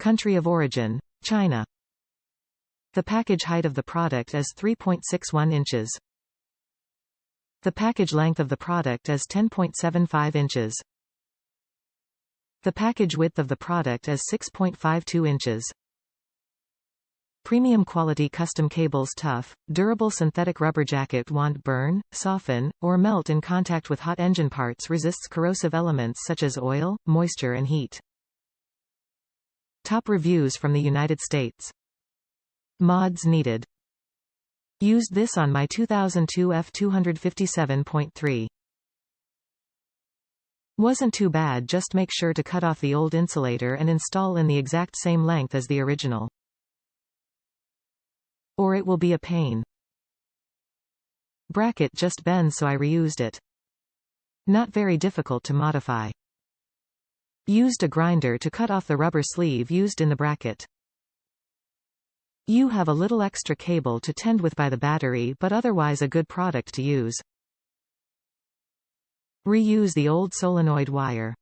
Country of origin: China. The package height of the product is 3.61 inches. The package length of the product is 10.75 inches. The package width of the product is 6.52 inches. Premium quality custom cables. Tough, durable synthetic rubber jacket. Won't burn, soften, or melt in contact with hot engine parts. Resists corrosive elements such as oil, moisture and heat. Top reviews from the United States. Mods needed. Used this on my 2002 F257.3. Wasn't too bad. Just make sure to cut off the old insulator and install in the exact same length as the original, or it will be a pain. Bracket just bends, so I reused it. Not very difficult to modify. Used a grinder to cut off the rubber sleeve used in the bracket. You have a little extra cable to tend with by the battery, but otherwise a good product to use. Reuse the old solenoid wire.